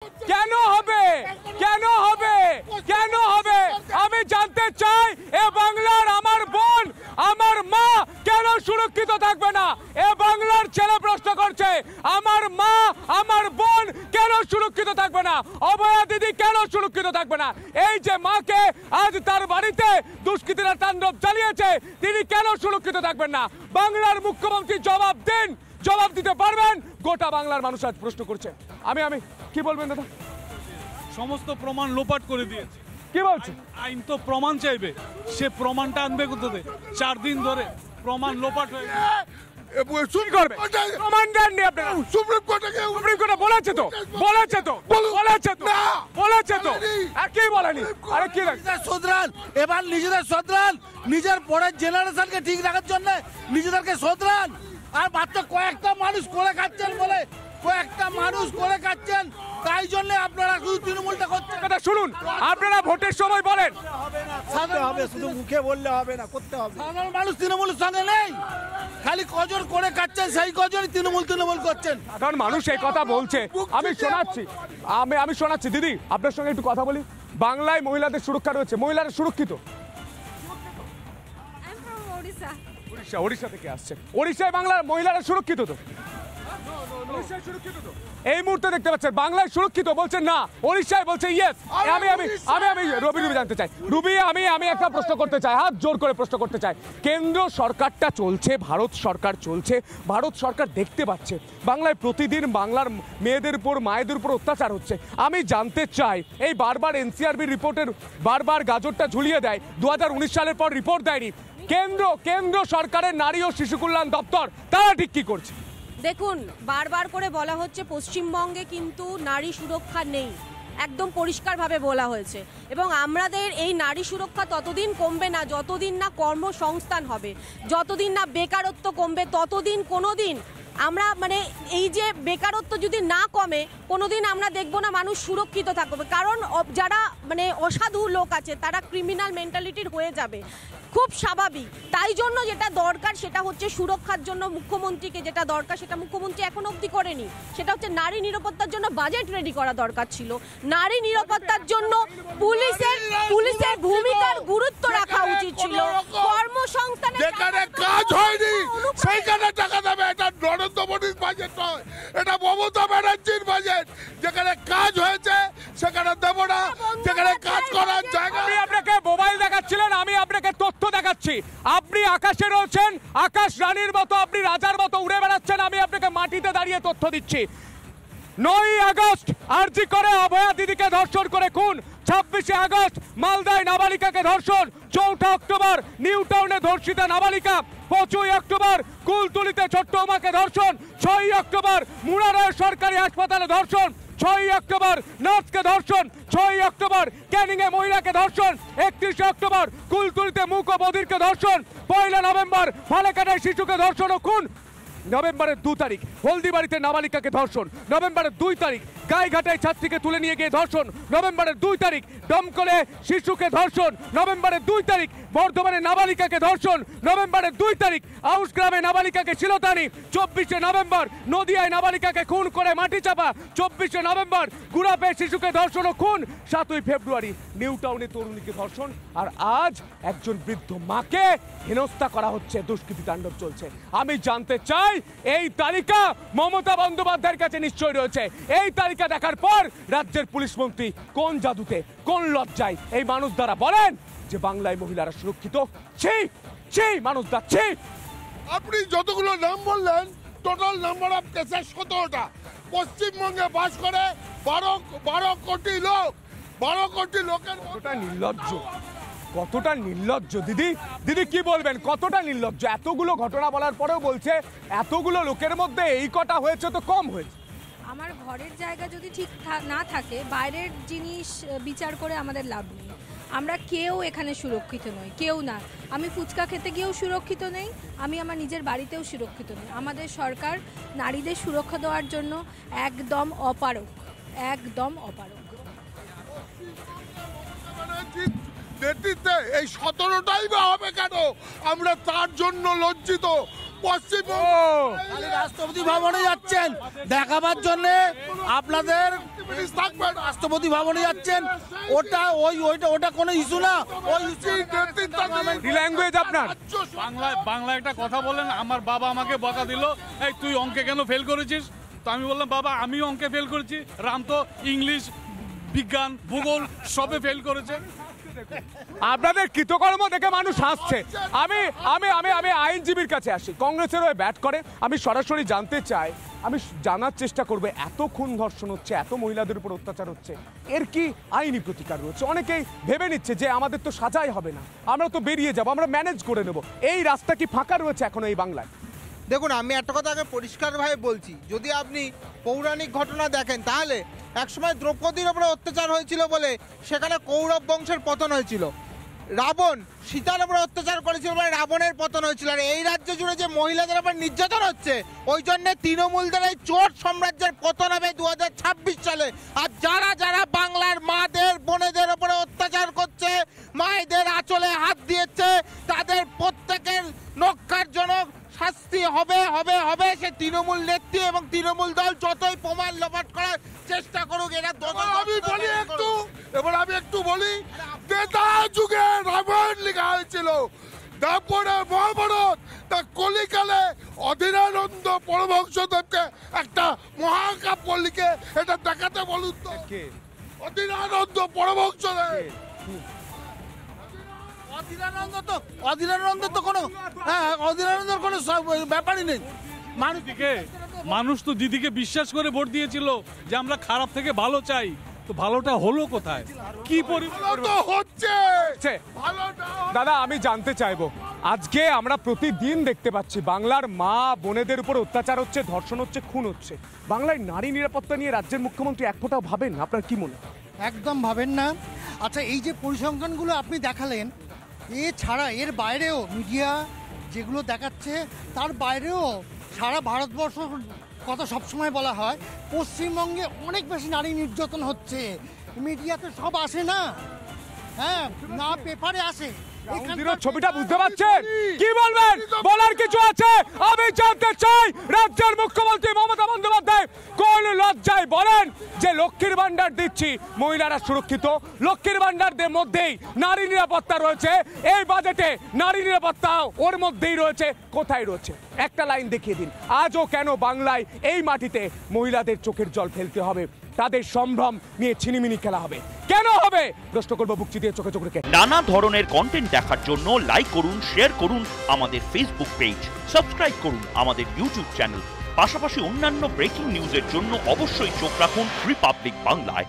কেন হবে কেন হবে কেন হবে আমি জানতে চাই এ বাংলার আমার বোন আমার মা কেন সুরক্ষিত থাকবে না এ বাংলার ছেলে প্রশ্ন করছে আমার মা আমার বোন কেন সুরক্ষিত থাকবে না অভয়া দিদি কেন সুরক্ষিত থাকবে না এই যে মাকে আজ তার বাড়িতে দুষ্কৃতীরা তাণ্ডব চালিয়েছে তিনি কেন সুরক্ষিত থাকবেন না বাংলার মুখ্যমন্ত্রী জবাব দিন জবাব দিতে পারবেন গোটা বাংলার মানুষ আজ প্রশ্ন করছে আমি কি বলবেন দাদা সমস্ত প্রমাণ লোপাট করে দিয়েছে কি বলছে আইন তো প্রমাণ চাইবে সে প্রমাণটা আনবে কোথাতে 4 দিন ধরে প্রমাণ লোপাট হয়ে সুপ্রিম কোর্টে বলেছে তো কি বলেনি আরে কি শোধরান এবার নিজেদের শোধরান নিজের পরের জেনারেশনকে ঠিক রাখার জন্য নিজেদেরকে শোধরান আর মাত্র কয়েকটা মানুষ করে খাচ্ছেন বলে কয়েকটা মানুষ করে খাচ্ছেন তাই জন্য আপনারা শুধু তৃণমূলটা করছেন কথা শুনুন আপনারা ভোটের সময় বলেন হবে শুধু মুখে বললে হবে না করতে হবে সাধারণ মানুষ তৃণমূলের সঙ্গে নেই খালি কজন করে খাচ্ছেন সেই কজনই তৃণমূল করছেন সাধারণ মানুষ এই কথা বলছে আমি শোনাচ্ছি দিদি আপনার সঙ্গে একটু কথা বলি বাংলায় মহিলাদের সুরক্ষা রয়েছে মহিলারা সুরক্ষিত ওড়িশা থেকে আসছে ওড়িশায় বাংলার মহিলারা সুরক্ষিত তো এই মুহূর্তে দেখতে পাচ্ছেন বাংলায় সুরক্ষিত বলছেন না ওড়িশায় বলছে ইয়েস আমি রবি জানতে চাই রুবি আমি একটা প্রশ্ন করতে চাই হাত জোর করে প্রশ্ন করতে চাই কেন্দ্র সরকারটা চলছে ভারত সরকার চলছে ভারত সরকার দেখতে পাচ্ছে বাংলায় প্রতিদিন বাংলার মেয়েদের উপর মায়েদের উপর অত্যাচার হচ্ছে আমি জানতে চাই এই বারবার এনসিআরবি রিপোর্টের বারবার গাজরটা ঝুলিয়ে দেয় 2019 সালের পর রিপোর্ট দেয়নি কেন্দ্র সরকারের নারী ও শিশু কল্যাণ দপ্তর তারা ঠিক কি করছে দেখুন বারবার করে বলা হচ্ছে পশ্চিমবঙ্গে কিন্তু নারী সুরক্ষা নেই একদম পরিষ্কারভাবে বলা হয়েছে এবং আমাদের এই নারী সুরক্ষা ততদিন কমবে না যতদিন না কর্মসংস্থান হবে যতদিন না বেকারত্ব কমবে ততদিন কোনোদিন আমরা মানে এই যে বেকারত্ব যদি না কমে কোনোদিন আমরা দেখব না মানুষ সুরক্ষিত থাকবে কারণ যারা মানে অসাধু লোক আছে তারা ক্রিমিনাল মেন্টালিটির হয়ে যাবে খুব স্বাভাবিক তাই জন্য যেটা দরকার সেটা হচ্ছে সুরক্ষার জন্য মুখ্যমন্ত্রীকে যেটা দরকার সেটা মুখ্যমন্ত্রী এখন অবধি করেনি সেটা হচ্ছে নারী নিরাপত্তার জন্য বাজেট রেডি করা দরকার ছিল নারী নিরাপত্তার জন্য পুলিশের ভূমিকার গুরুত্ব রাখা উচিত ছিল কর্মসংস্থানের যেখানে কাজ হয়নি সেইখানে টাকা দেবে এটা নরেন্দ্র মোদীর বাজেট নয় এটা মমতা ব্যানার্জির বাজেট যেখানে কাজ হয়েছে সেখানে দেব না যেখানে কাজ করার জায়গা আমি আপনাকে মোবাইল দেখাচ্ছিলেন আমি আপনাকে তথ্য দেখাচ্ছি আপনি আকাশে রয়েছেন আকাশ রানীর মতো আপনি রাজার মতো উড়ে বেড়াচ্ছেন আমি আপনাকে মাটিতে দাঁড়িয়ে তথ্য দিচ্ছি 9 আগস্ট আরজি করে অভয়া দিদিকে ধর্ষণ করে খুন 26 আগস্ট মালদায় নাবালিকাকে ধর্ষণ 4 অক্টোবর নিউ টাউনে ধর্ষিতা নাবালিকা 5 অক্টোবর কুলতুলিতে ছোট্ট উমাকে ধর্ষণ 6 অক্টোবর মুরারয় সরকারি হাসপাতালে ধর্ষণ 6 অক্টোবর নার্সকে ধর্ষণ 6 অক্টোবর ক্যানিংয়ে মহিলাকে ধর্ষণ 31 অক্টোবর কুলতুলিতে মুখ ও বধিরকে ধর্ষণ 1 নভেম্বর ফালেকাটায় শিশুকে ধর্ষণ ও খুন নভেম্বরের 2 তারিখ হলদিবাড়িতে নাবালিকাকে ধর্ষণ নভেম্বরের 2 তারিখ গাইঘাটায় ছাত্রীকে তুলে নিয়ে গিয়ে ধর্ষণ নভেম্বরের 2 তারিখ দমকলে শিশুকে ধর্ষণ নভেম্বরের 2 তারিখ বর্ধমানে নাবালিকাকে ধর্ষণ নভেম্বরের 2 তারিখ আউশগ্রামে নাবালিকাকে শিলতানি 24 নভেম্বর নদিয়ায় নাবালিকাকে খুন করে মাটি চাপা 24 নভেম্বর গুড়াপে শিশুকে ধর্ষণ ও খুন 7 ফেব্রুয়ারি নিউ টাউনে তরুণীকে ধর্ষণ আর আজ একজন বৃদ্ধ মাকে হেনস্থা করা হচ্ছে দুষ্কৃতী তাণ্ডব চলছে আমি জানতে চাই এই তালিকা মমতা বন্দ্যোপাধ্যায়ের কাছে নিশ্চয়ই রয়েছে এই তালিকা দেখার পর রাজ্যের পুলিশ মন্ত্রী কোন জাদুতে কোন লজ্জায় এই মানুষ দ্বারা বলেন যে বাংলায় মহিলারা সুরক্ষিত সেই মানুষ যাচ্ছে আপনি যতগুলো নাম বললেন টোটাল নাম্বার অফ কেসেস 17টা পশ্চিমবঙ্গে বাস করে 12 কোটি লোক 12 কোটি লোকের কতটা নির্লজ্জ দিদি কি বলবেন কতটা নির্লজ্জ এতগুলো ঘটনা বলার পরেও বলছে এতগুলো লোকের মধ্যে এই কটা হয়েছে তো কম হয়েছে আমার ঘরের জায়গা যদি ঠিক না থাকে বাইরের জিনিস বিচার করে আমাদের লাভ নেই আমরা কেউ এখানে সুরক্ষিত নই কেউ না আমি ফুচকা খেতে গিয়েও সুরক্ষিত নেই আমি আমার নিজের বাড়িতেও সুরক্ষিত নই আমাদের সরকার নারীদের সুরক্ষা দেওয়ার জন্য একদম অপারগ নেতৃত্বে এই 17টাই বা হবে কেন আমরা তার জন্য লজ্জিত পশ্চিমবঙ্গ খালি রাষ্ট্রপতি ভবনে যাচ্ছেন দেখাবার জন্য আপনাদের থাকবেন রাষ্ট্রপতি ভবনে যাচ্ছেন, ওটা কোনো ইস্যু না। ওই ল্যাঙ্গুয়েজ আপনার বাংলায় একটা কথা বলেন। আমার বাবা আমাকে বকা দিল, এই তুই অঙ্কে কেন ফেল করেছিস? তো আমি বললাম বাবা আমিও অঙ্কে ফেল করেছি, রাম তো ইংলিশ বিজ্ঞান ভূগোল সবে ফেল করেছে। আপনাদের কৃতকর্ম দেখে মানুষ হাসছে। আমি আমি আমি আমি আইনজীবীর কাছে আসি, কংগ্রেসের হয়ে ব্যাট করে। আমি সরাসরি জানতে চাই, আমি জানার চেষ্টা করবো, এত খুন ধর্ষণ হচ্ছে, এত মহিলাদের উপর অত্যাচার হচ্ছে, এর কি আইনি প্রতিকার রয়েছে? অনেকেই ভেবে নিচ্ছে যে আমাদের তো সাজাই হবে না, আমরা তো বেরিয়ে যাব, আমরা ম্যানেজ করে নেব। এই রাস্তা কি ফাঁকা রয়েছে এখনো এই বাংলায়? দেখুন, আমি একটা কথা আগে পরিষ্কারভাবে বলছি, যদি আপনি পৌরাণিক ঘটনা দেখেন তাহলে একসময় দ্রৌপদীর ওপরে অত্যাচার হয়েছিল বলে সেখানে কৌরব বংশের পতন হয়েছিল। রাবণ সীতার উপরে অত্যাচার করেছিল বলে রাবণের পতন হয়েছিল। আর এই রাজ্য জুড়ে যে মহিলাদের উপর নির্যাতন হচ্ছে, ওই জন্য তৃণমূলদের এই চোর সাম্রাজ্যের পতন হবে 2026 সালে। আর যারা যারা বাংলার মাদের বোনেদের উপরে অত্যাচার করছে, মায়েদের আঁচলে হাত দিয়েছে, তাদের প্রত্যেকের নক্কারজনক শাস্তি হবে হবে হবে। সে তৃণমূল নেত্রী এবং তৃণমূল দল যতই প্রমাণ লোপাট করার চেষ্টা করুক, এরা এবার আমি একটু বলি, ত্রেতা যুগে রামায়ণ লেখা হয়েছিল, তারপরে মহাভারত, তা কলিকালে অধীরানন্দ পরমহংসদেবকে একটা মহাকাব্য লিখে এটা দেখাতে বলুন তো। অধীরানন্দ পরমহংসদেব। অধীরানন্দ তো কোনো অধীরানন্দের কোনো ব্যাপারই নেই। মানুষ তো দিদিকে বিশ্বাস করে ভোট দিয়েছিল যে আমরা খারাপ থেকে ভালো চাই, তো ভালোটা হলো কোথায়? কি হচ্ছে দাদা আমি জানতে চাইবো, আজকে আমরা প্রতিদিন দেখতে পাচ্ছি বাংলার মা বোনেদের উপর অত্যাচার হচ্ছে, ধর্ষণ হচ্ছে, খুন হচ্ছে। বাংলায় নারী নিরাপত্তা নিয়ে রাজ্যের মুখ্যমন্ত্রী এক ফোঁটাও ভাবেন? আপনার কি মনে হয়? একদম ভাবেন না। আচ্ছা, এই যে পরিসংখ্যানগুলো আপনি দেখালেন, এছাড়া এর বাইরেও মিডিয়া যেগুলো দেখাচ্ছে তার বাইরেও সারা ভারতবর্ষ কথা সবসময় বলা হয় পশ্চিমবঙ্গে অনেক বেশি নারী নির্যাতন হচ্ছে। মিডিয়াতে সব আসে না, হ্যাঁ, না পেপারে আসে। ছবিটা বুঝতে পারছেন? কি বলবেন? বলার কিছু আছে? আমি জানতে চাই রাজ্যের মুখ্যমন্ত্রী মমতা বন্দ্যোপাধ্যায় কোন লজ্জায় বলেন যে লক্ষ্মীর ভান্ডার দিচ্ছি, মহিলারা সুরক্ষিত, লক্ষ্মীর ভান্ডারদের মধ্যেই নারী নিরাপত্তা রয়েছে, এই বাজেটে নারী নিরাপত্তা ওর মধ্যেই রয়েছে, কোথায় রয়েছে? একটা লাইন দেখিয়ে দিন। আজও কেন বাংলায় এই মাটিতে মহিলাদের চোখের জল ফেলতে হবে, তাদের সম্ভ্রম নিয়ে ছিনিমিনি খেলা হবে? কেন হবে? প্রশ্ন করবো বুকচি দিয়ে চোখে চোখ রেখে। নানা ধরনের কন্টেন্ট দেখার জন্য লাইক করুন, শেয়ার করুন আমাদের ফেসবুক পেজ, সাবস্ক্রাইব করুন আমাদের ইউটিউব চ্যানেল। পাশাপাশি অন্যান্য ব্রেকিং নিউজের জন্য অবশ্যই চোখ রাখুন রিপাবলিক বাংলায়।